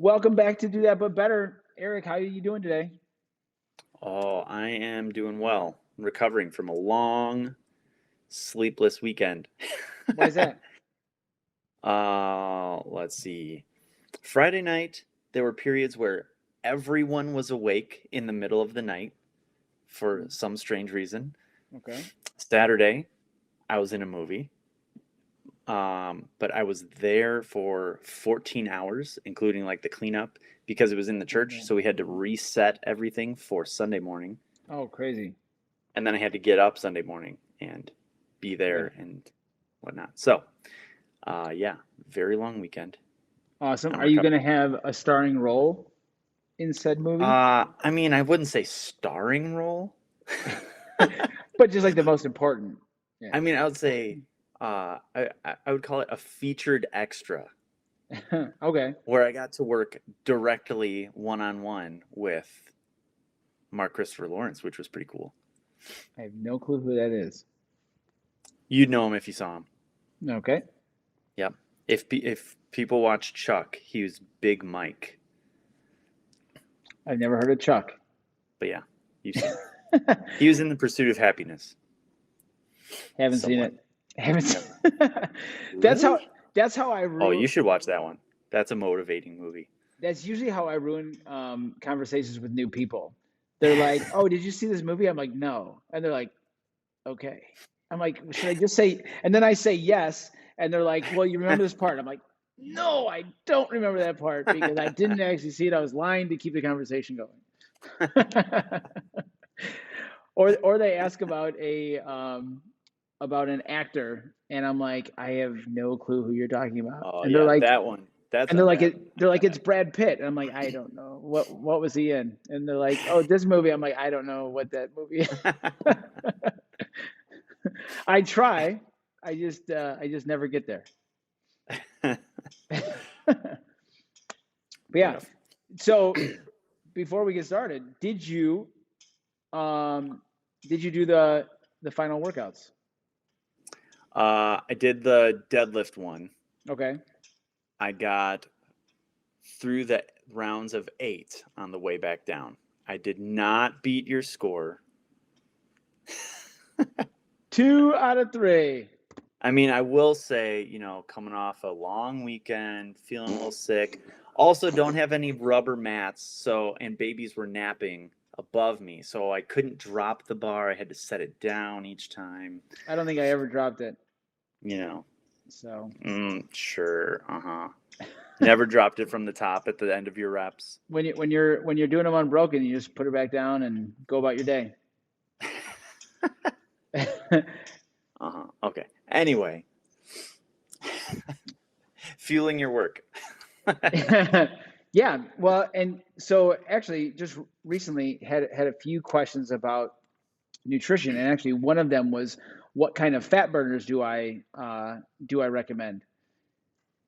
Welcome back to Do That But Better. Eric, how are you doing today? Oh, I am doing well. I'm recovering from a long, sleepless weekend. Why is that? Let's see. Friday night, there were periods where everyone was awake in the middle of the night for some strange reason. Okay. Saturday, I was in a movie, but I was there for 14 hours, including like the cleanup, because it was in the church. Okay. So we had to reset everything for Sunday morning. Oh, crazy. And then I had to get up Sunday morning and be Yeah. there and whatnot. So, yeah, very long weekend. Awesome. I'm Are you going recovering. to have a starring role in said movie? I mean, I wouldn't say starring role. But just like the most important. Yeah. I mean, I would say I would call it a featured extra, Okay. where I got to work directly one on one with Mark Christopher Lawrence, which was pretty cool. I have no clue who that is. You'd know him if you saw him. Okay. Yep. If people watch Chuck, he was Big Mike. I've never heard of Chuck. But yeah, you see him. He was in The Pursuit of Happiness. Haven't seen Somewhat. it. Haven't seen That's how Really? that's how I Oh, ruin you should watch that one. That's a motivating movie. that's usually how I ruin conversations with new people. They're like, "Oh, did you see this movie?" I'm like, "No." And they're like, "Okay." I'm like, "Should I just say?" And then I say yes, and they're like, "Well, you remember this part?" I'm like, "No, I don't remember that part because I didn't actually see it. I was lying to keep the conversation going." Or they ask about an actor, and I'm like, "I have no clue who you're talking about." Oh And they're yeah, like, that one. That's and a they're like, bad one. they're like, "It's Brad Pitt," and I'm like, "I don't know what was he in?" And they're like, "Oh, this movie." I'm like, "I don't know what that movie is." I try. I just never get there. But Fair yeah. enough. So before we get started, um did you do the final workouts? I did the deadlift one. Okay. I got through the rounds of 8 on the way back down. I did not beat your score. 2 out of 3. I mean, I will say, coming off a long weekend, feeling a little sick. Also, don't have any rubber mats, and babies were napping above me, so I couldn't drop the bar. I had to set it down each time. I don't think I ever dropped it. You know, So sure, Never dropped it from the top at the end of your reps. when you're doing them unbroken, you just put it back down and go about your day. Okay. Anyway, fueling your work. Yeah, well, and so actually, just recently had a few questions about nutrition, and actually, one of them was, "What kind of fat burners do I recommend?"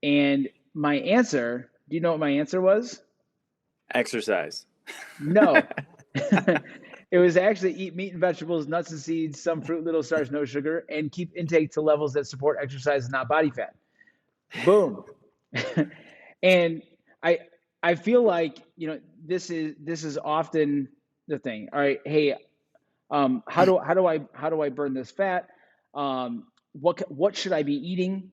And my answer, do you know what my answer was? Exercise. No. It was actually eat meat and vegetables, nuts and seeds, some fruit, little starch, no sugar, and keep intake to levels that support exercise and not body fat. Boom. And I I feel like, this is often the thing. All right, hey, how do I burn this fat? What should I be eating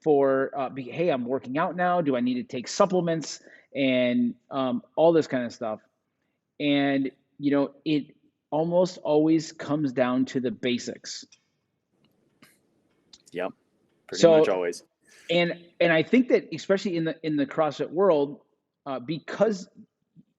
for? Hey, I'm working out now. Do I need to take supplements and all this kind of stuff? And it almost always comes down to the basics. Yep. Pretty much So always. and I think that especially in the CrossFit world, because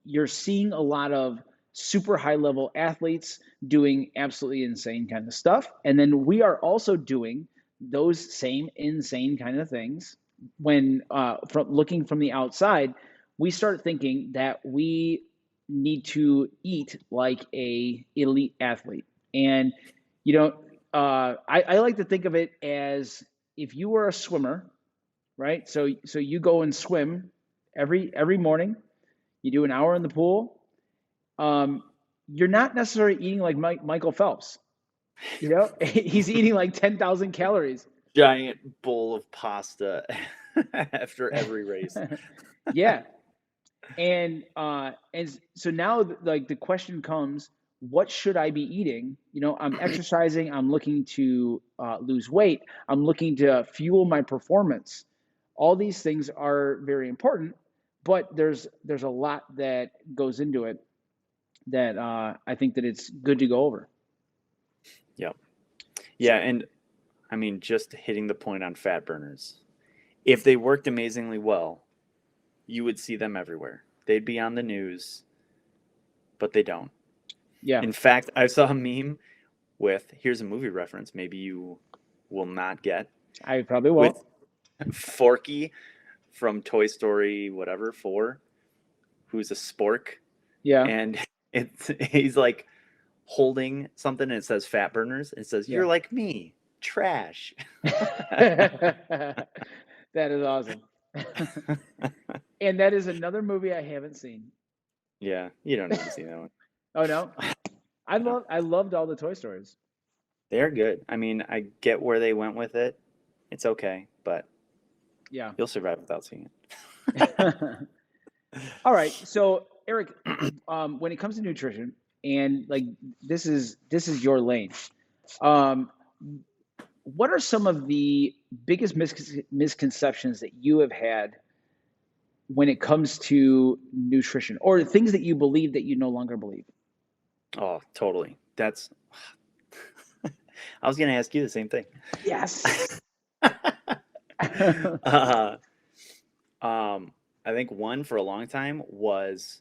you're seeing a lot of super high level athletes doing absolutely insane kind of stuff, and then we are also doing those same insane kind of things. When from looking from the outside, we start thinking that we need to eat like a elite athlete, and you know, I like to think of it as if you were a swimmer, right? So you go and swim every morning. You do an hour in the pool. Um, you're not necessarily eating like Michael Phelps. He's eating like 10,000 calories. Giant bowl of pasta after every race. Yeah. And so now like the question comes, what should I be eating? I'm exercising, I'm looking to lose weight, I'm looking to fuel my performance. All these things are very important, but there's a lot that goes into it that I think that it's good to go over. Yep. Yeah, So and I mean, just hitting the point on fat burners. If they worked amazingly well, you would see them everywhere. They'd be on the news, but they don't. yeah, In fact, I saw a meme with, here's a movie reference maybe you will not get, I probably won't. with Forky from Toy Story whatever 4, who's a spork, Yeah, and he's like holding something and it says fat burners. It says, yeah. "You're like me, trash." That is awesome. And that is another movie I haven't seen. Yeah, you don't need to see that one. Oh no, No, I loved all the Toy Stories. they're good. I mean, I get where they went with it. It's okay, but Yeah. you'll survive without seeing All right. So Eric, when it comes to nutrition, and like this is your lane. Um, what are some of the biggest misconceptions that you have had when it comes to nutrition, or things that you believe that you no longer believe? it. Oh, totally. That's. I was gonna ask you the same thing. Yes. uh, I think one for a long time was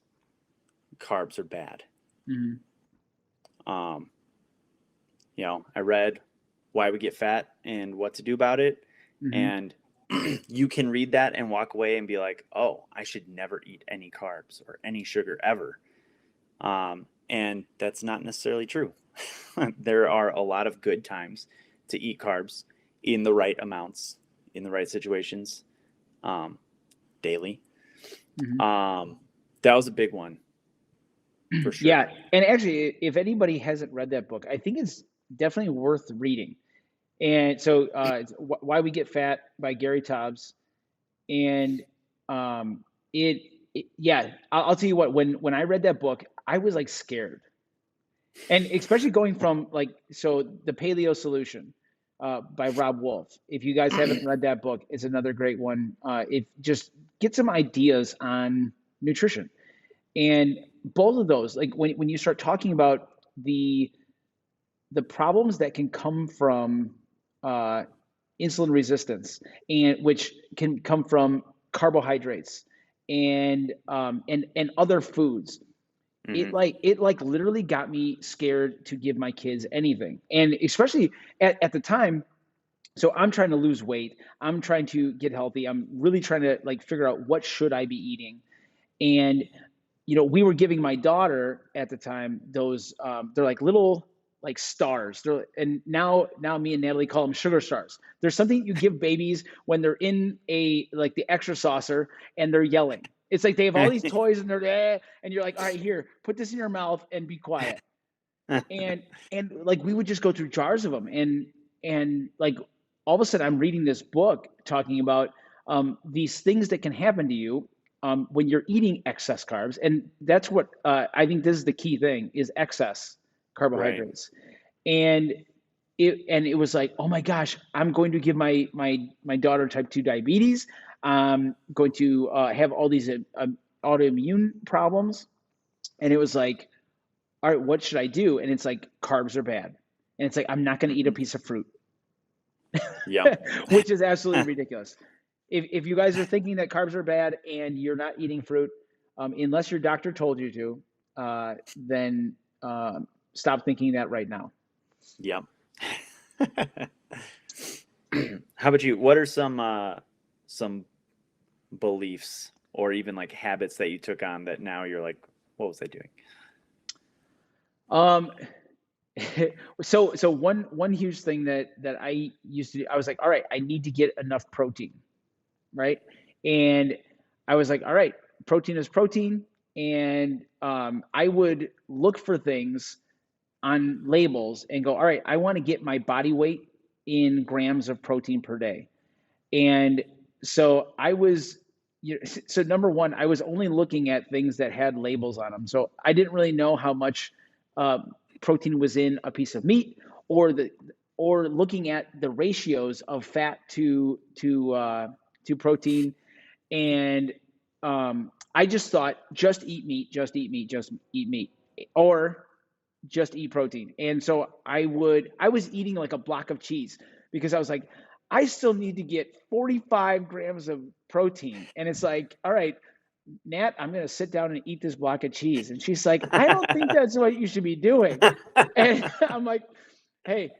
carbs are bad. Mhm. Um, I read Why We Get Fat and What to Do About It, Mhm. and you can read that and walk away and be like, "Oh, I should never eat any carbs or any sugar ever." And that's not necessarily true. There are a lot of good times to eat carbs in the right amounts, in the right situations, um, daily. Mhm. That was a big one for sure. Yeah, and actually, if anybody hasn't read that book, I think it's definitely worth reading. And so, it's Why We Get Fat by Gary Taubes, and um, yeah, I'll tell you what. When I read that book, I was like scared, and especially going from like the Paleo Solution by Rob Wolf. If you guys haven't read that book, it's another great one. It just get some ideas on nutrition, and both of those, like when you start talking about the the problems that can come from uh, insulin resistance, and which can come from carbohydrates and other foods. It Hmm. like literally got me scared to give my kids anything, and especially at the time. So I'm trying to lose weight. I'm trying to get healthy. I'm really trying to like figure out what should I be eating. And we were giving my daughter at the time those they're like little like stars. And now me and Natalie call them sugar stars. There's something you give babies when they're in a like the extra saucer and they're yelling. It's like they have all these toys and they're and you're like, all right, here, put this in your mouth and be quiet. And like we would just go through jars of them, and like all of a sudden I'm reading this book talking about these things that can happen to you when you're eating excess carbs, and that's what I think this is the key thing is excess Right. carbohydrates. And it was like, oh my gosh, I'm going to give my daughter type 2 diabetes. I'm going to have all these autoimmune problems. And it was like, all right, what should I do? And it's like carbs are bad. And it's like I'm not going to eat a Hmm. piece of fruit, Yep. which is absolutely ridiculous. If you guys are thinking that carbs are bad and you're not eating fruit, unless your doctor told you to, then stop thinking that right now. Yep. How about you? What are some beliefs or even like habits that you took on that now you're like, what was I doing? Um, so one huge thing that I used to do, I was like, all right, I need to get enough protein, right? And I was like, all right, protein is protein, and I would look for things on labels and go, all right, I want to get my body weight in grams of protein per day. And so I was, so number one, I was only looking at things that had labels on them. So I didn't really know how much uh, protein was in a piece of meat, or the or looking at the ratios of fat to protein. And I just thought, just eat meat, just eat meat, just eat meat, or just eat protein. And so I was eating like a block of cheese because I was like, I still need to get 45 grams of protein. And it's like, all right, Nat, I'm going to sit down and eat this block of cheese. And she's like, I don't think that's what you should be doing. And I'm like, hey,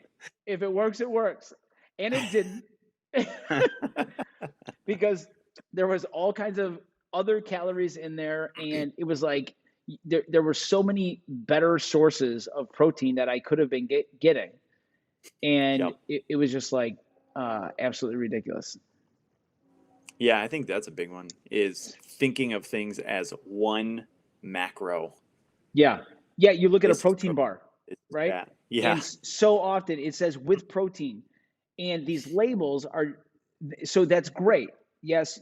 if it works, it works. And it didn't. Because there was all kinds of other calories in there, and it was like there were so many better sources of protein that I could have been getting, and Yep. it was just like absolutely ridiculous. Yeah, I think that's a big one, is thinking of things as one macro. Yeah, yeah. You look at a This is protein pro- bar, this is right? that. Yeah. And so often it says with protein, and these labels are, so that's great. Yes,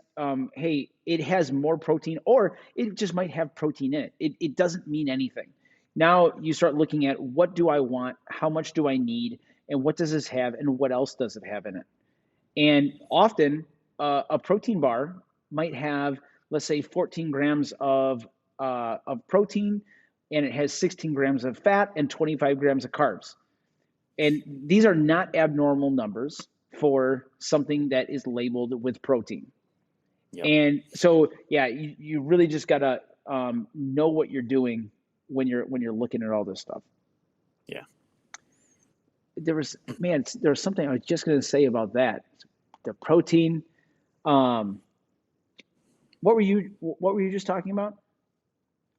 hey, it has more protein, or it just might have protein in it. It doesn't mean anything. Now you start looking at, what do I want, how much do I need, and what does this have, and what else does it have in it? And often a protein bar might have, let's say, 14 grams of protein, and it has 16 grams of fat and 25 grams of carbs. And these are not abnormal numbers for something that is labeled with protein. Yep. And so, yeah, you really just gotta know what you're doing when you're looking at all this stuff. Yeah. There was something I was just gonna say about that. The protein. Um, what were you just talking about?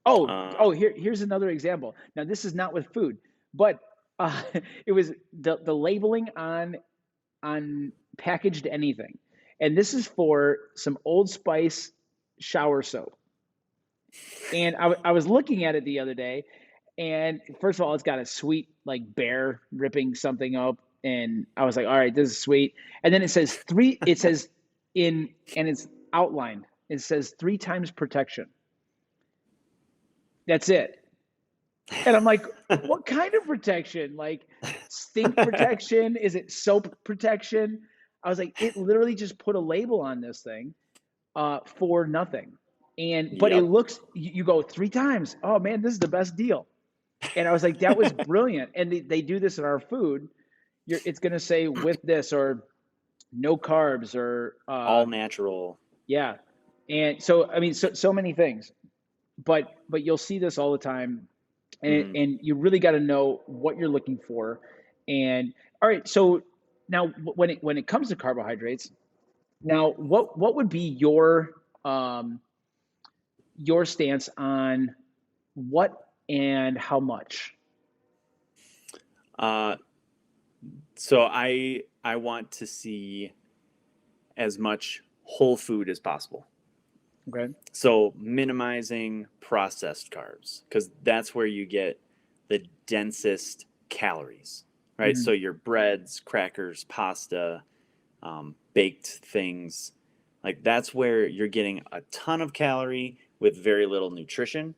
Here's another example. Now, this is not with food, but it was the labeling on packaged anything, and this is for some Old Spice shower soap. And I was looking at it the other day, and first of all, it's got a sweet like bear ripping something up, and I was like, all right, this is sweet. And then it says three. It says and it's outlined. It says 3 times protection. That's it. And I'm like, what kind of protection? Like stink protection? Is it soap protection? I was like, it literally just put a label on this thing for nothing. But it Yep. looks, you go 3 times. Oh man, this is the best deal. And I was like, that was brilliant. And they do this in our food. It's going to say with this, or no carbs, or All natural. yeah. And so, I mean, so many things. But you'll see this all the time, Mhm. and you really got to know what you're looking for. And all right, so now when it comes to carbohydrates, now what would be your stance on what and how much? Uh, so I want to see as much whole food as possible. Okay. So minimizing processed carbs, because that's where you get the densest calories, right? Mhm. So your breads, crackers, pasta, baked things, like that's where you're getting a ton of calorie with very little nutrition.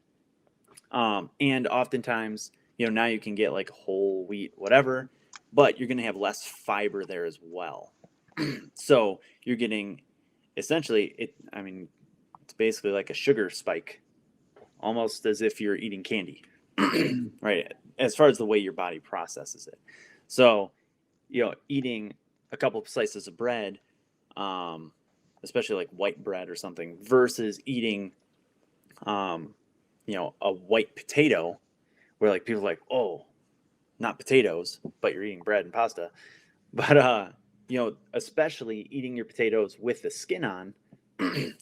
And oftentimes, now you can get like whole wheat, whatever, but you're going to have less fiber there as well. So you're getting essentially it. I mean, it's basically like a sugar spike, almost as if you're eating candy, Mhm. right? As far as the way your body processes it. So, eating a couple of slices of bread, especially like white bread or something, versus eating, a white potato, where like people are like, oh, not potatoes, but you're eating bread and pasta. But especially eating your potatoes with the skin on,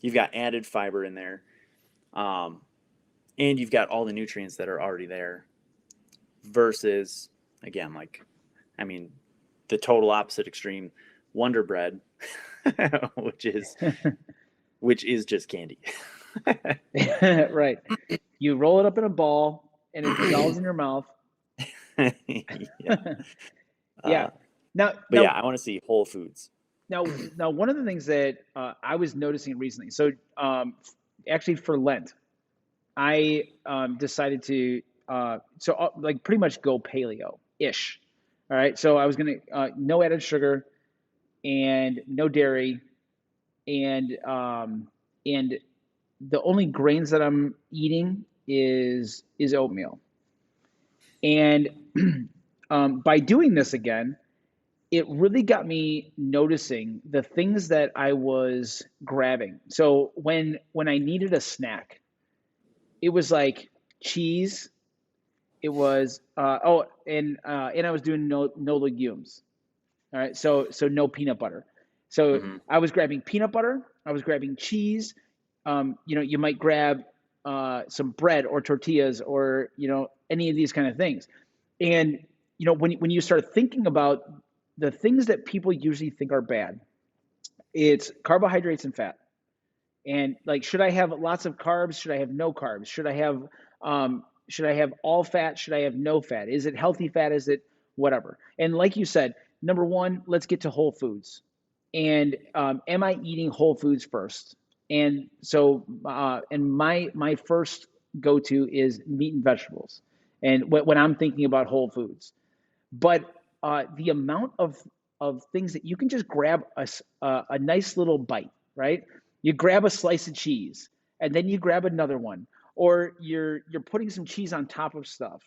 you've got added fiber in there, um, and you've got all the nutrients that are already there. Versus, again, like, I mean, the total opposite extreme, Wonder Bread, which is just candy. Right. You roll it up in a ball, and it dissolves in your mouth. Yeah. Yeah. Uh, Now, but yeah, I want to see whole foods. now one of the things that I was noticing recently. So actually for Lent, I decided to like pretty much go paleo ish. All right. So I was gonna no added sugar and no dairy and the only grains that I'm eating is oatmeal. And by doing this again, it really got me noticing the things that I was grabbing. So when I needed a snack, it was like cheese. It was and I was doing no legumes. All right, so no peanut butter. So Hmm. I was grabbing peanut butter. I was grabbing cheese. You might grab some bread or tortillas or any of these kind of things. And when you start thinking about the things that people usually think are bad, it's carbohydrates and fat. And like, should I have lots of carbs? Should I have no carbs? Should I have all fat? Should I have no fat? Is it healthy fat? Is it whatever? And like you said, number one, let's get to whole foods. And am I eating whole foods first? And so, and my first go to is meat and vegetables. And when I'm thinking about whole foods, but the amount of things that you can just grab a nice little bite, right? You grab a slice of cheese, and then you grab another one, or you're putting some cheese on top of stuff,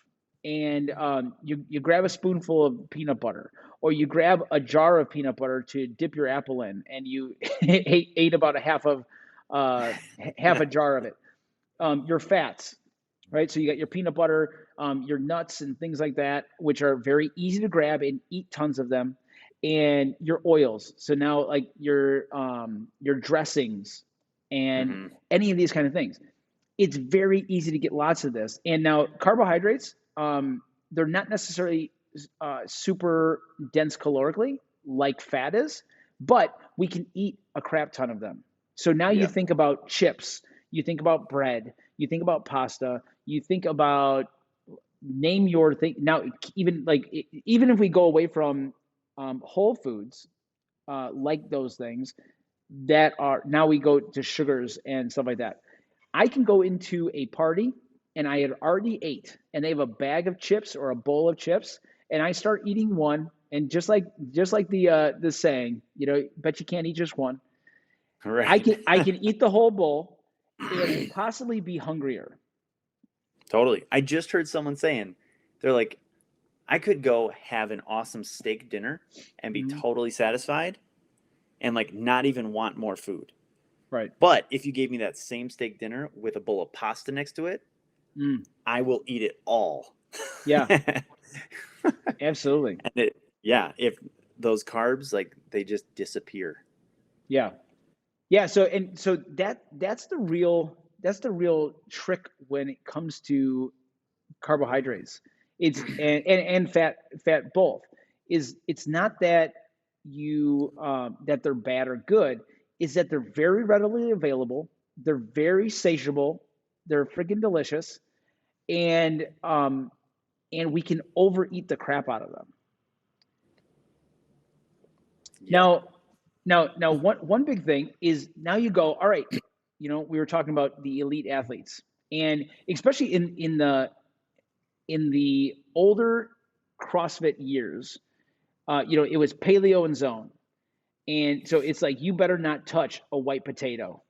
and you grab a spoonful of peanut butter, or you grab a jar of peanut butter to dip your apple in, and you ate about uh, half a jar of it. Your fats, right? So you got your peanut butter, your nuts and things like that, which are very easy to grab and eat tons of them, and your oils. So now like your dressings and Hmm. any of these kind of things. It's very easy to get lots of this. And now carbohydrates, they're not necessarily super dense calorically like fat is, but we can eat a crap ton of them. So now you Yeah. think about chips, you think about bread, you think about pasta, you think about name your thing. Now, even like even if we go away from whole foods, like those things that are now we go to sugars and stuff like that. I can go into a party and I had already ate, and they have a bag of chips or a bowl of chips, and I start eating one, and just like the saying, bet you can't eat just one. I Right. can I can eat the whole bowl and possibly be hungrier. Totally. I just heard someone saying, they're like, I could go have an awesome steak dinner and be Mhm. totally satisfied and like not even want more food. Right. But if you gave me that same steak dinner with a bowl of pasta next to it, Mm. I will eat it all. Yeah, And absolutely. yeah, if those carbs, like they just disappear. Yeah. Yeah, so that's the real trick when it comes to carbohydrates. It's and fat both. It's not that that they're bad or good, is that they're very readily available, they're very satiable, they're freaking delicious, and we can overeat the crap out of them. Yep. Now, one big thing is now you go, all right, we were talking about the elite athletes, and especially in the older CrossFit years, it was paleo and zone, and so it's like you better not touch a white potato,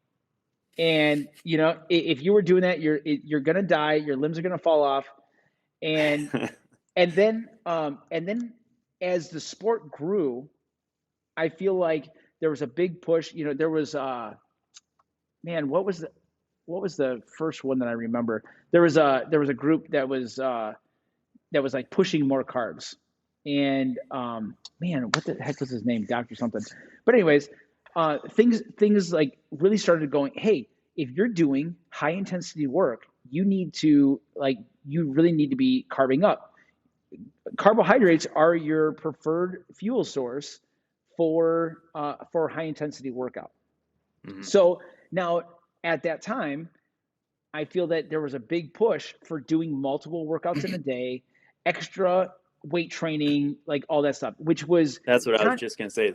and if you were doing that, you're gonna die, your limbs are gonna fall off, and and then as the sport grew, I feel like there was a big push. There was man, what was the first one that I remember? There was a group that was like pushing more carbs, and man, what the heck was his name? Doctor something. But anyways, things like really started going. Hey, if you're doing high intensity work, you really need to be carving up. Carbohydrates are your preferred fuel source for high intensity workout. Mhm. So now at that time, I feel that there was a big push for doing multiple workouts in a day, extra weight training, like all that stuff, which was That's what I was con- just gonna say.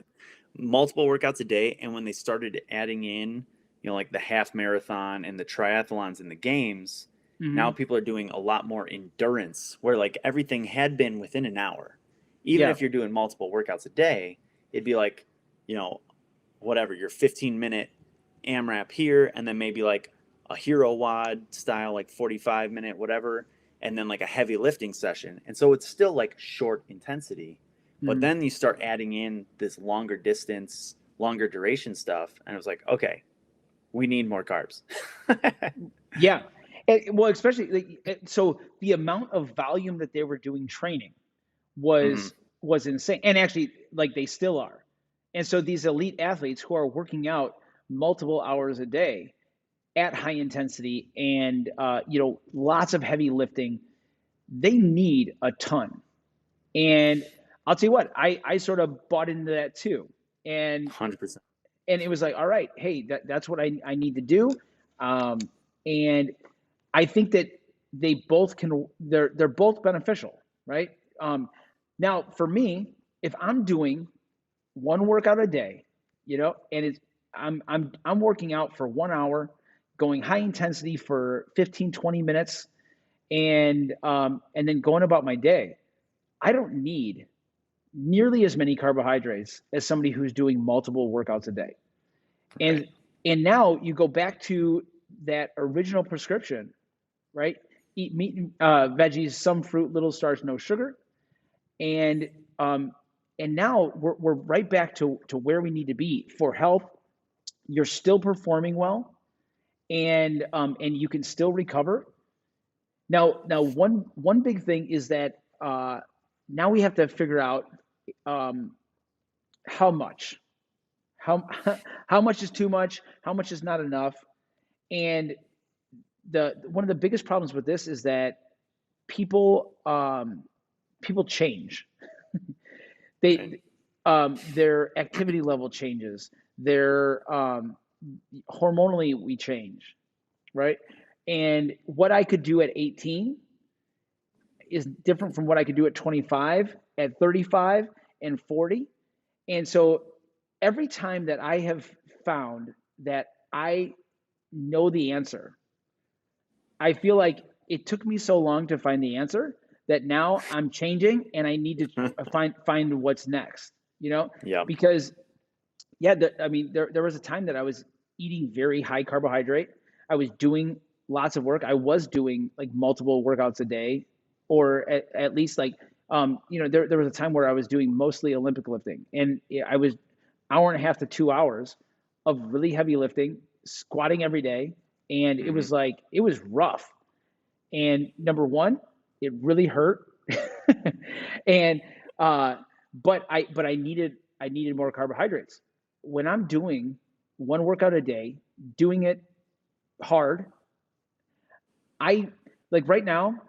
multiple workouts a day. And when they started adding in, like the half marathon and the triathlons and the games, now Hmm. people are doing a lot more endurance where like everything had been within an hour. Even Yeah. if you're doing multiple workouts a day, it'd be like, whatever, your 15-minute AMRAP here, and then maybe like a hero wad style, like 45-minute, whatever, and then like a heavy lifting session. And so it's still like short intensity, but Hmm. then you start adding in this longer distance, longer duration stuff. And it was like, okay, we need more carbs. Yeah. Well, especially so the amount of volume that they were doing training Hmm. was insane, and actually, like they still are. And so these elite athletes who are working out multiple hours a day at high intensity and lots of heavy lifting, they need a ton. And I'll tell you what, I sort of bought into that too. And 100%. it was like, all right, hey, that's what I need to do. And I think that they're both beneficial, right? Um, Now for me, if I'm doing one workout a day, and I'm working out for 1 hour, going high intensity for 15, 20 minutes, and then going about my day, I don't need nearly as many carbohydrates as somebody who's doing multiple workouts a day. Right. And now you go back to that original prescription, right? Eat meat, veggies, some fruit, little starch, no sugar, and um, now we're right back to where we need to be for health. You're still performing well, and you can still recover. Now one big thing is that now we have to figure out um, how much how how much is too much, how much is not enough, and the one of the biggest problems with this is that people people change. Right. They Their activity level changes. Their hormonally we change, right? And what I could do at 18 is different from what I could do at 25, at 35, and 40. And so every time that I have found that I know the answer, I feel like it took me so long to find the answer that now I'm changing and I need to find what's next, Yep. because yeah, I mean there was a time that I was eating very high carbohydrate. I was doing lots of work. I was doing like multiple workouts a day, or at least like there was a time where I was doing mostly Olympic lifting, and I was hour and a half to 2 hours of really heavy lifting, squatting every day, and it Hmm. was like it was rough. And number one, it really hurt, and I needed more carbohydrates. When I'm doing one workout a day, doing it hard, I like right now.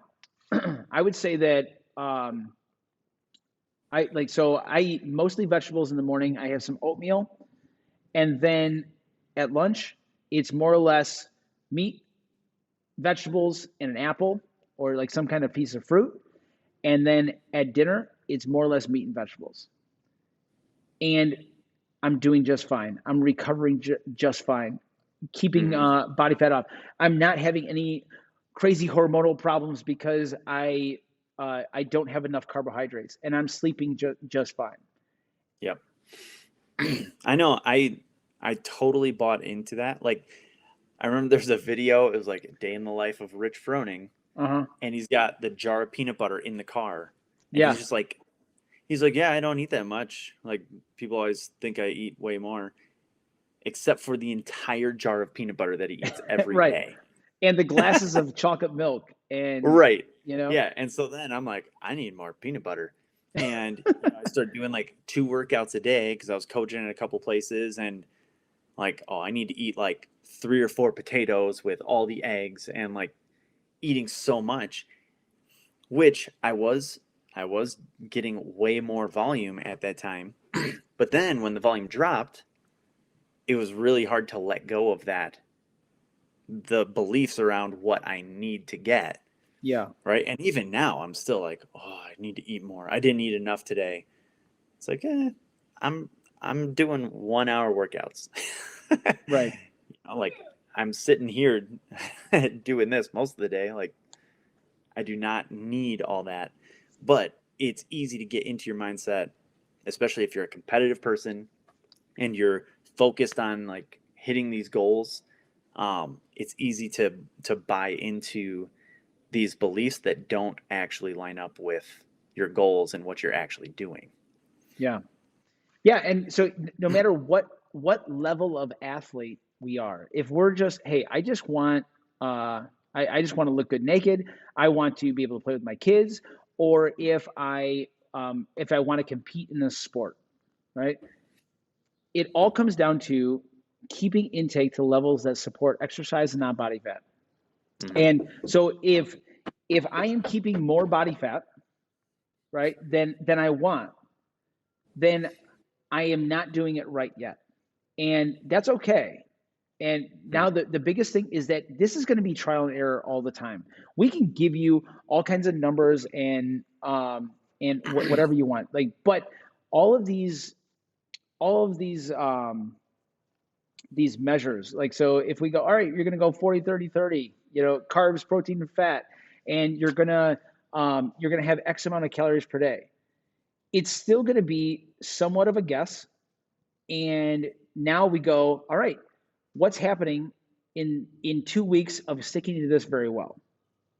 I would say that I eat mostly vegetables in the morning. I have some oatmeal, and then at lunch, it's more or less meat, vegetables, and an apple, or like some kind of piece of fruit. And then at dinner, it's more or less meat and vegetables. And I'm doing just fine. I'm recovering just fine, keeping Hmm. body fat off. I'm not having any crazy hormonal problems because I don't have enough carbohydrates, and I'm sleeping just fine. Yep. I know. I totally bought into that. Like, I remember there's a video. It was like a day in the life of Rich Froning, Uh huh. and he's got the jar of peanut butter in the car, and Yeah. he's like, yeah, I don't eat that much. Like, people always think I eat way more, except for the entire jar of peanut butter that he eats every Right. day. And the glasses of chocolate milk, and Right. you know, Yeah. And so then I'm like, I need more peanut butter. And I started doing like 2 workouts a day because I was coaching in a couple places, and like, oh, I need to eat like 3 or 4 potatoes with all the eggs and like eating so much, which I was getting way more volume at that time. But then when the volume dropped, it was really hard to let go of that, the beliefs around what I need to get, yeah. right? And even now, I'm still like, oh, I need to eat more. I didn't eat enough today. It's like, I'm I'm doing 1 hour workouts. Right. Like I'm sitting here doing this most of the day. Like I do not need all that, but it's easy to get into your mindset, especially if you're a competitive person and you're focused on like hitting these goals. It's easy to buy into these beliefs that don't actually line up with your goals and what you're actually doing. Yeah. Yeah. And so no matter what level of athlete we are, if we're just, hey, I just want I just want to look good naked, I want to be able to play with my kids, or if I want to compete in this sport, right? It all comes down to keeping intake to levels that support exercise and not body fat. Mm-hmm. And so if I am keeping more body fat, right, than I want, then I am not doing it right yet. And that's okay. And now the biggest thing is that this is going to be trial and error all the time. We can give you all kinds of numbers and whatever you want. Like, but all of these all of these measures, like, so if we go, all right, you're going to go 40 30 30, carbs, protein, and fat, and you're going to have X amount of calories per day, it's still going to be somewhat of a guess. And now we go, all right, what's happening in 2 weeks of sticking to this very well,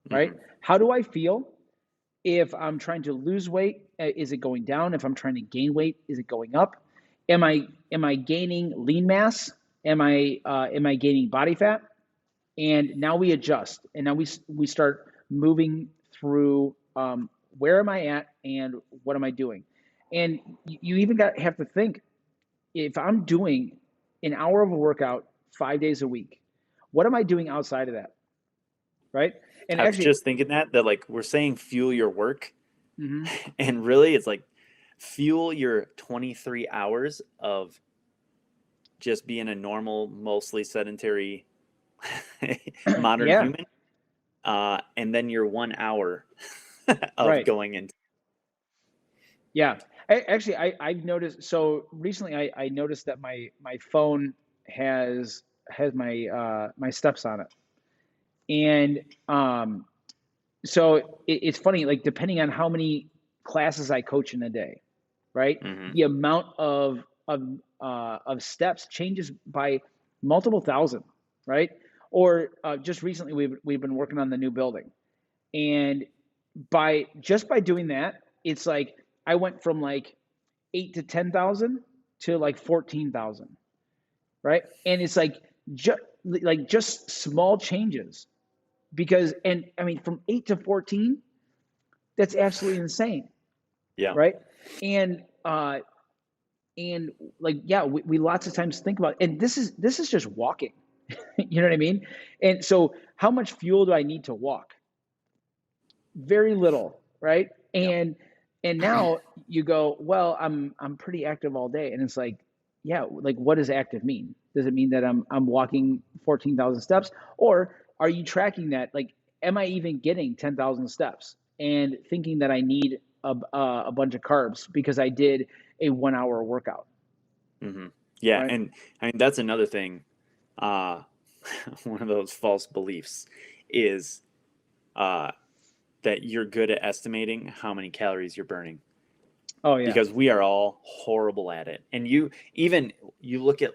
right? Mm-hmm. How do I feel if I'm trying to lose weight? Is it going down? If I'm trying to gain weight, is it going up? Am I gaining lean mass? Am I gaining body fat? And now we adjust, and now we start moving through, where am I at and what am I doing? And you even have to think, if I'm doing an hour of a workout 5 days a week, what am I doing outside of that, right? And I was actually, just thinking that like we're saying fuel your work, mhm, and really it's like fuel your 23 hours of just being a normal, mostly sedentary modern yeah, human, and then your 1 hour of right, going into. yeah. I've noticed. So recently, I noticed that my phone has my steps on it, and so it's funny. Like, depending on how many classes I coach in a day, right? Mm-hmm. The amount of steps changes by multiple thousand, right? Or just recently, we've been working on the new building, and by doing that, it's like I went from like 8 to 10,000 to like 14,000, right? And it's just small changes, because, and I mean, from 8 to 14, that's absolutely insane, Yeah. right? And and like, yeah, we lots of times think about, and this is just walking. You know what I mean? And so how much fuel do I need to walk? Very little, right? Yeah. And now you go, well, I'm pretty active all day, and it's like, yeah, like, what does active mean? Does it mean that I'm walking 14,000 steps, or are you tracking that? Like, am I even getting 10,000 steps and thinking that I need a bunch of carbs because I did a 1 hour workout, Mm-hmm. Yeah, right? and I mean that's another thing. Uh, one of those false beliefs is uh, that you're good at estimating how many calories you're burning, Oh yeah, because we are all horrible at it. And you look at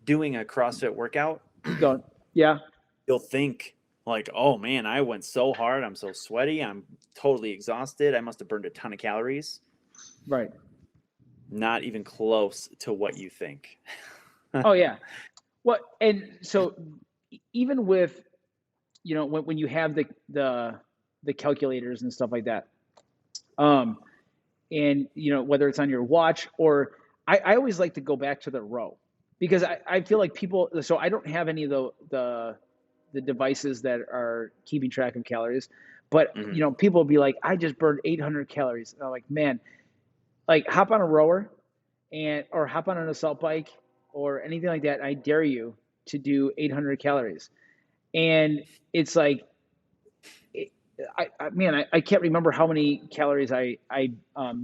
doing a CrossFit workout, going, yeah, you'll think like, oh man, I went so hard, I'm so sweaty, I'm totally exhausted, I must have burned a ton of calories. right. Not even close to what you think. Oh yeah. Well, and so even with, when you have the calculators and stuff like that, um, and whether it's on your watch, or I always like to go back to the row, because I feel like people. So I don't have any of the devices that are keeping track of calories, but Mm-hmm. people will be like, I just burned 800 calories. And I'm like, man, like, hop on a rower, or hop on an assault bike or anything like that. I dare you to do 800 calories. And it's like, man, I can't remember how many calories I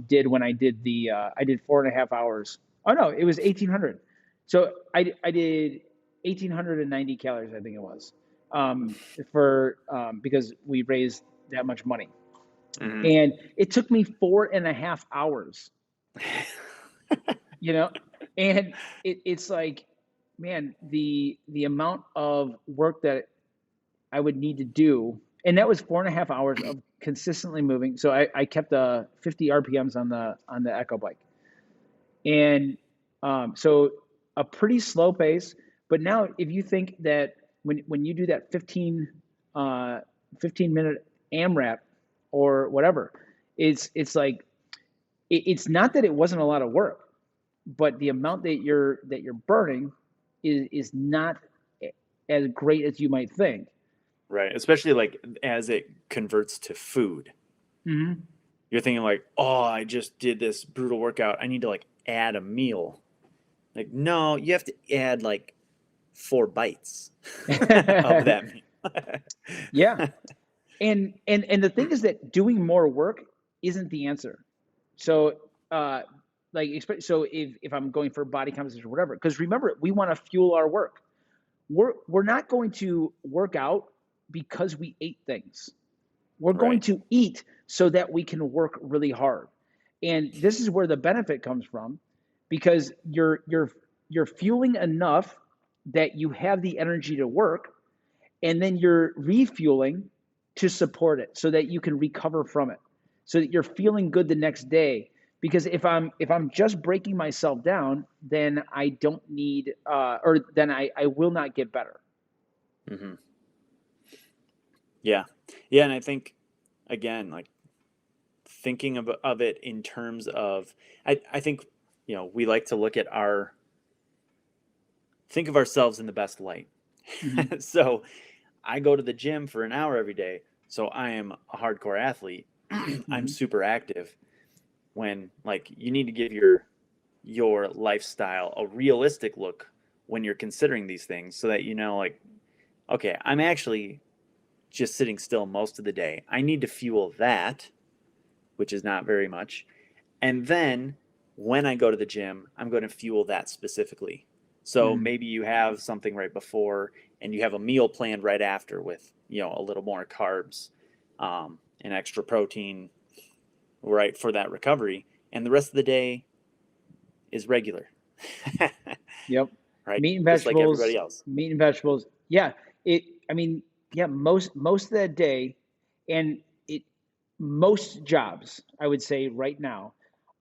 did when I did 4.5 hours Oh no, it was 1800. So I did 1890 calories, I think it was, for because we raised that much money, Hmm. and it took me 4.5 hours, you know, and it's like, man, the amount of work that I would need to do, and that was 4.5 hours of consistently moving. So I kept 50 RPMs on the Echo bike, and so a pretty slow pace. But now, if you think that when you do that uh, 15-minute AMRAP or whatever, it's like it's not that it wasn't a lot of work, but the amount that you're burning is not as great as you might think. Right. Especially like as it converts to food. Hmm. You're thinking like, oh, I just did this brutal workout. I need to like add a meal. Like, no, you have to add like 4 bites of that meal. Yeah, and the thing is that doing more work isn't the answer. So like so if I'm going for body composition or whatever, because remember, we want to fuel our work. We're not going to work out because we ate things. We're going Right. to eat so that we can work really hard. And this is where the benefit comes from, because you're fueling enough that you have the energy to work, and then you're refueling to support it so that you can recover from it, so that you're feeling good the next day. Because if I'm just breaking myself down, then I don't need or then I will not get better. Hmm. Yeah. Yeah. And I think, again, like thinking of it in terms of, I think, we like to look at think of ourselves in the best light. Hmm. So I go to the gym for an hour every day. So I am a hardcore athlete. I'm Hmm. super active. When like you need to give your lifestyle a realistic look when you're considering these things, so that like, okay, I'm actually just sitting still most of the day. I need to fuel that, which is not very much. And then when I go to the gym, I'm going to fuel that specifically. So Hmm. maybe you have something right before and you have a meal planned right after with, a little more carbs, and extra protein, right, for that recovery. And the rest of the day is regular, Yep. right? Meat and Just like everybody vegetables, else. meat and vegetables. Yeah. I mean, yeah, most of that day, and it most jobs, I would say right now,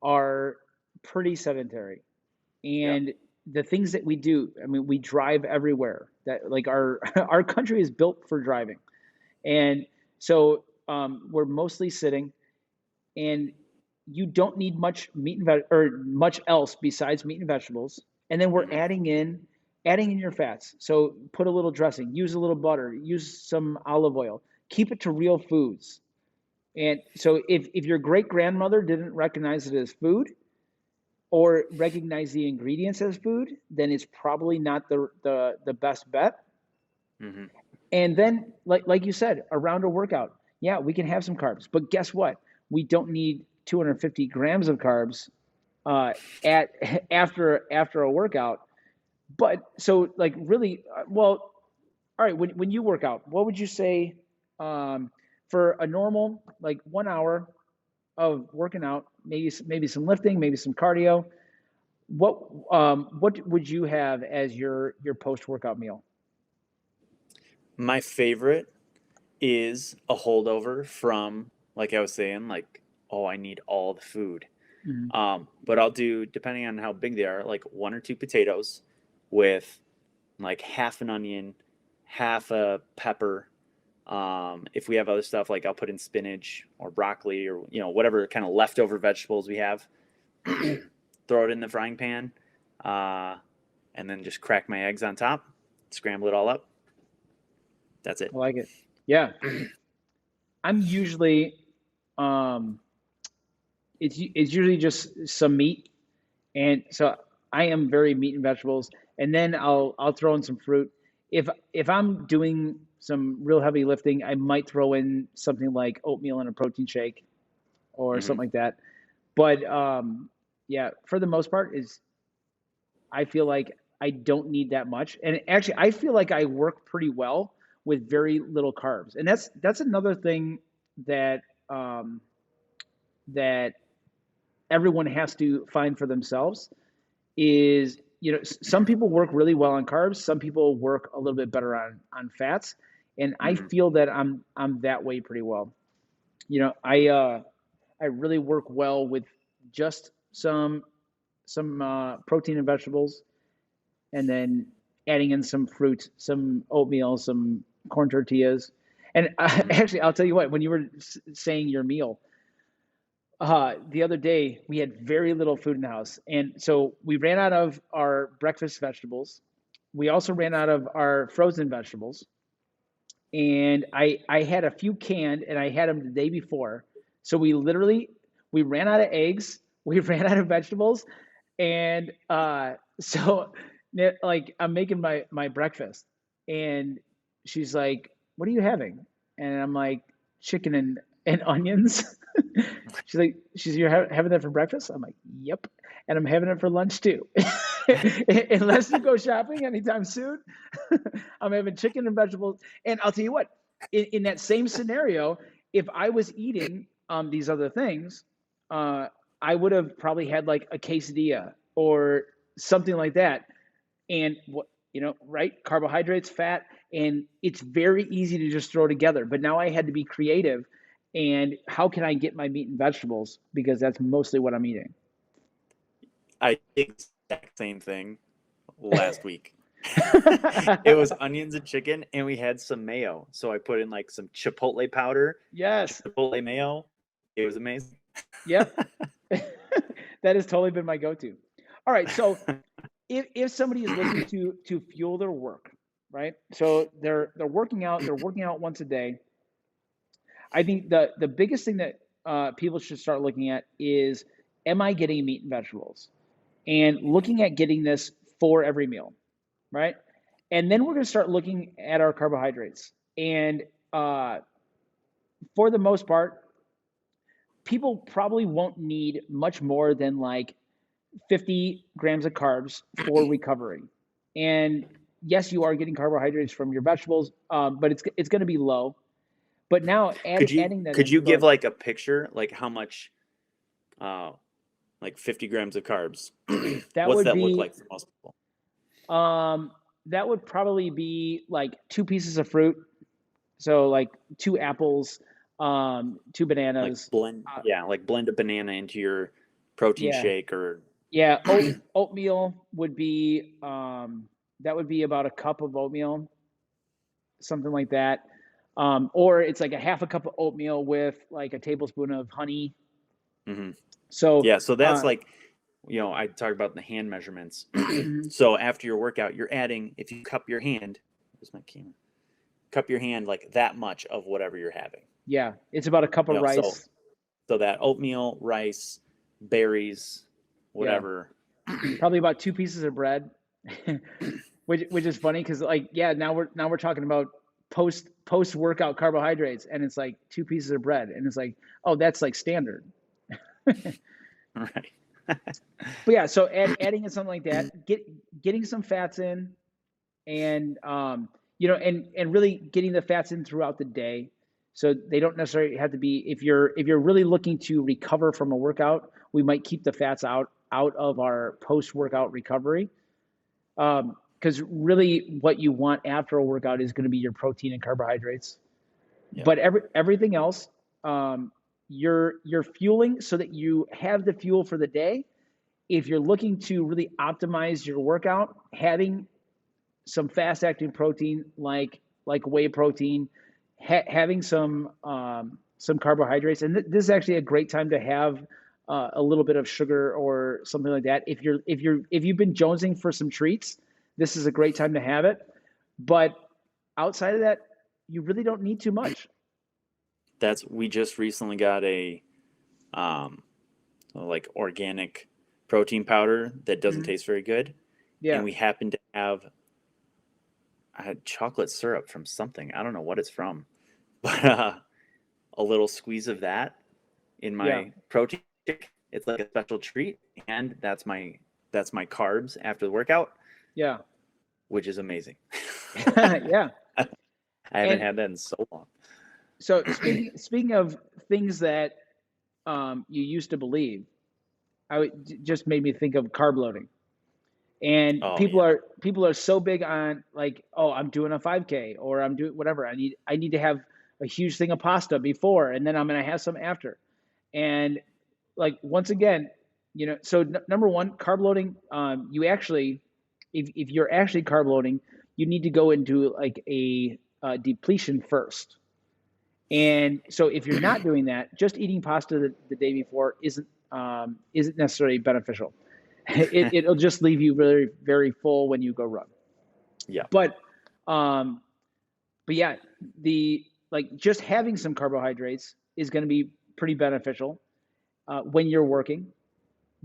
are pretty sedentary. Yep. And the things that we do, I mean, we drive everywhere. That like our our country is built for driving. And so we're mostly sitting, and you don't need much meat and or much else besides meat and vegetables. And then we're Hmm. adding in your fats. So put a little dressing, use a little butter, use some olive oil. Keep it to real foods. And so if your great grandmother didn't recognize it as food or recognize the ingredients as food, then it's probably not the best bet. Hmm. And then, like you said, around a workout, yeah, we can have some carbs, but guess what? We don't need 250 grams of carbs uh, at after a workout. But so, like, really, well, all right. When you work out, what would you say um, for a normal like 1 hour of working out? Maybe some lifting, maybe some cardio. What would you have as your post workout meal? My favorite is a holdover from, like I was saying, like, oh, I need all the food. Mm-hmm. But I'll do, depending on how big they are, like 1 or 2 potatoes with like half an onion, half a pepper. If we have other stuff, like I'll put in spinach or broccoli or whatever kind of leftover vegetables we have. Throw it in the frying pan, uh, and then just crack my eggs on top, scramble it all up. That's it. I like it. Yeah, I'm usually um, it's usually just some meat, and so I am very meat and vegetables, and then I'll throw in some fruit. If I'm doing some real heavy lifting, I might throw in something like oatmeal and a protein shake or Hmm. something like that. But yeah, for the most part, is I feel like I don't need that much. And actually, I feel like I work pretty well with very little carbs. And that's another thing that um, that everyone has to find for themselves is, some people work really well on carbs, some people work a little bit better on fats, and I Hmm. feel that I'm that way pretty well. I really work well with just some protein and vegetables, and then adding in some fruit, some oatmeal, some corn tortillas. And Hmm. actually, I'll tell you what, when you were saying your meal, the other day we had very little food in the house, and so we ran out of our breakfast vegetables. We also ran out of our frozen vegetables, and I had a few canned, and I had them the day before. So we ran out of eggs, we ran out of vegetables, and so like I'm making my breakfast, and she's like, "What are you having?" And I'm like, "Chicken and onions." She's you're having that for breakfast? I'm like, "Yep," and I'm having it for lunch too. Unless you go shopping anytime soon, I'm having chicken and vegetables. And I'll tell you what, in that same scenario, if I was eating these other things, uh, I would have probably had like a quesadilla or something like that. And what, right? Carbohydrates, fat, and it's very easy to just throw together. But now I had to be creative. And how can I get my meat and vegetables? Because that's mostly what I'm eating. I did the exact same thing last week. It was onions and chicken, and we had some mayo. So I put in like some chipotle powder, Yes. chipotle mayo. It was amazing. Yep. That has totally been my go-to. All right. So if somebody is looking to fuel their work, right? So they're working out once a day. I think the biggest thing that people should start looking at is, am I getting meat and vegetables? And looking at getting this for every meal, right? And then we're going to start looking at our carbohydrates. And uh, for the most part, people probably won't need much more than like 50 grams of carbs for recovery. And yes, you are getting carbohydrates from your vegetables, but it's going to be low. But now Could you adding that could in, you go give ahead. like a picture, like how much, uh, like 50 grams of carbs? That What's would that look be like for most people? that would probably be like two pieces of fruit. So like two apples, two Like bananas. blend, Uh, yeah, like blend a banana into your protein yeah, shake, or yeah. Oatmeal would be that would be about a cup of oatmeal, something like that. Or it's like a half a cup of oatmeal with like a tablespoon of honey. Mhm. So Yeah. So that's uh, like, I talk about the hand measurements. mhm, So after your workout, you're adding, if you cup your hand, where's my camera? Cup your hand like that much of whatever you're having. yeah, it's about a cup of So rice. that oatmeal, rice, berries, Yeah, whatever. probably about two pieces of bread. Which is funny because like yeah, now we're talking about post workout carbohydrates, and it's like two pieces of bread, and it's like, oh, that's like standard. Right. But yeah, so adding in something like that, getting some fats in, and and really getting the fats in throughout the day, so they don't necessarily have to be, if you're really looking to recover from a workout, we might keep the fats out of our post workout recovery. Because really what you want after a workout is going to be your protein and carbohydrates. Yep. But everything else, um, you're fueling so that you have the fuel for the day. If you're looking to really optimize your workout, having some fast acting protein like whey protein, having some carbohydrates, and this is actually a great time to have a little bit of sugar or something like that. If you've been jonesing for some treats, this is a great time to have it. But outside of that, you really don't need too much. We just recently got a um like organic protein powder that doesn't Mhm. taste very good, and Yeah, we happen to have, I had chocolate syrup from something. I don't know what it's from, but a little squeeze of that in yeah. my protein shake. It's like a special treat, and that's my That's my carbs after the workout, Yeah. which is amazing. Yeah. I haven't And had that in so long. so speaking of things that you used to believe, just made me think of carb loading. And Oh people yeah. are so big on like, oh, I'm doing a 5K or I'm doing whatever. I need to have a huge thing of pasta before, and then I'm gonna have some after. And like once again, so number one, carb loading. You actually, if you're actually carb loading, you need to go into like a depletion first. And so if you're not doing that, just eating pasta the day before isn't necessarily beneficial. It'll just leave you very, very full when you go run. Yeah. But um, but yeah, the like just having some carbohydrates is going to be pretty beneficial when you're working,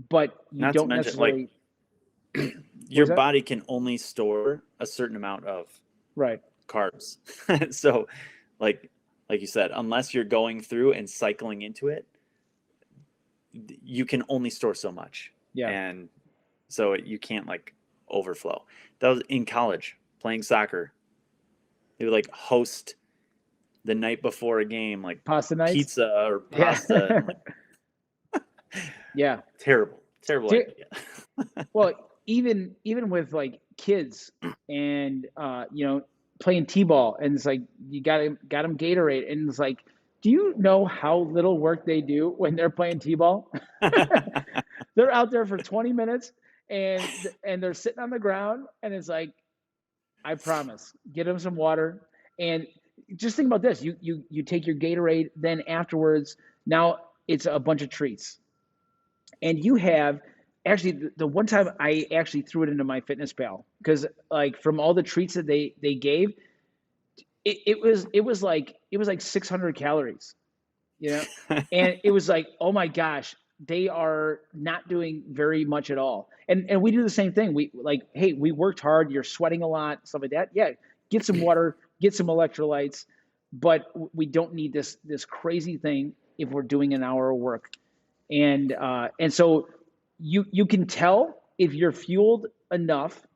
but you Not to don't mention, like, necessarily. What your is that? body can only store a certain amount of Right. carbs. So, like you said, unless you're going through and cycling into it, you can only store so much. Yeah. And so you can't like overflow. That was in college playing soccer. They would like host the night before a game, like Pasta nights. pizza or Yeah. pasta, and like Yeah. terrible See, idea. well, even with like kids and playing t-ball, and it's like you got them Gatorade, and it's like, do you know how little work they do when they're playing t-ball? They're out there for 20 minutes and they're sitting on the ground, and it's like, I promise, get them some water. And just think about this: you take your Gatorade, then afterwards, now it's a bunch of treats, and you have actually the one time I actually threw it into my fitness pal because like from all the treats that they gave, it was like 600 calories, and it was like, oh my gosh, they are not doing very much at all. And we do the same thing. We like, hey, we worked hard, you're sweating a lot, stuff like that. Yeah, get some water, get some electrolytes, but we don't need this crazy thing if we're doing an hour of work. And so you can tell if you're fueled enough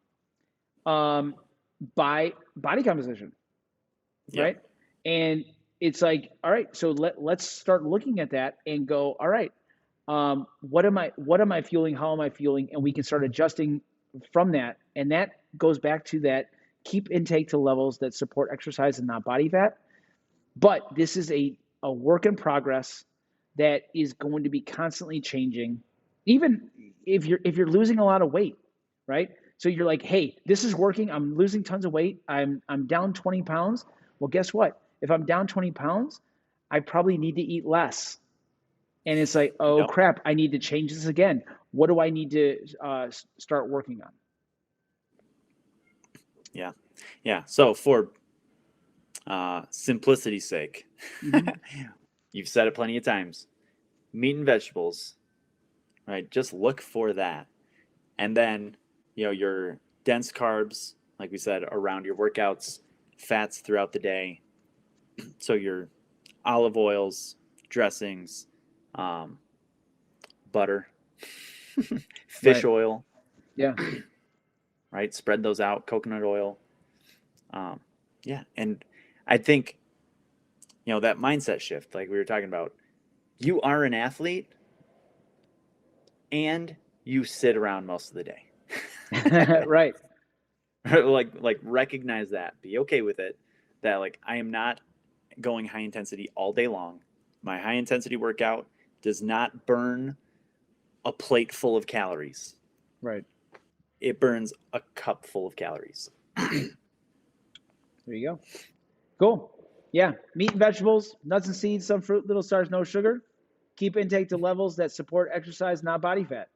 by body composition, Yeah. right? And it's like, all right, so let's start looking at that and go, all right, what am I fueling? How am I fueling? And we can start adjusting from that. And that goes back to that: keep intake to levels that support exercise and not body fat. But this is a work in progress that is going to be constantly changing, even if you're losing a lot of weight, right? So you're like, hey, this is working. I'm losing tons of weight. I'm down 20 pounds. Well, guess what? If I'm down 20 pounds, I probably need to eat less. And it's like, oh Yep. crap, I need to change this again. What do I need to start working on? Yeah. Yeah. So for simplicity's sake, Mm-hmm. you've said it plenty of times. Meat and vegetables, right? Just look for that. And then, your dense carbs, like we said, around your workouts, fats throughout the day. So your olive oils, dressings, butter, fish Right. oil, Yeah. right? Spread those out, coconut oil. Yeah. And I think, that mindset shift, like we were talking about, you are an athlete and you sit around most of the day. Right. like recognize that, be okay with it, that like I am not going high intensity all day long. My high intensity workout does not burn a plate full of calories. Right. It burns a cup full of calories. There you go. Cool. Yeah. Meat and vegetables, nuts and seeds, some fruit, little stars, no sugar. Keep intake to levels that support exercise, not body fat.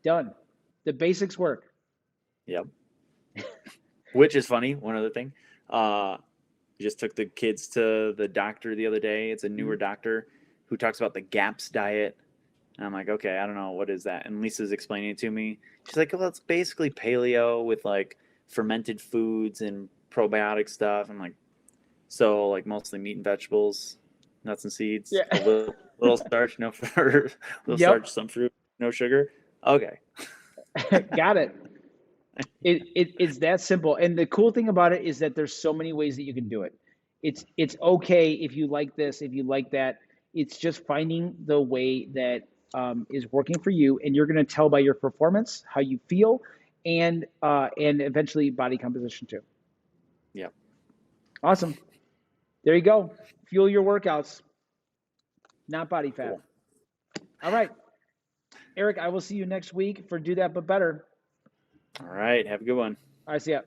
Done. The basics work. Yep. Which is funny. One other thing, just took the kids to the doctor the other day. It's a newer doctor who talks about the GAPS diet. And I'm like, okay, I don't know, what is that? And Lisa's explaining it to me. She's like, well, it's basically paleo with like fermented foods and probiotic stuff. I'm like, so like mostly meat and vegetables, nuts and seeds, Yeah. a little starch, no little Yep. starch, some fruit, no sugar. Okay. Got it. It's that simple. And the cool thing about it is that there's so many ways that you can do it. It's okay if you like this, if you like that. It's just finding the way that is working for you, and you're going to tell by your performance how you feel, and eventually body composition too. Yep. Awesome. There you go. Fuel your workouts, not body fat. Cool. All right, Eric. I will see you next week for Do That But Better. All right. Have a good one. All right, see ya.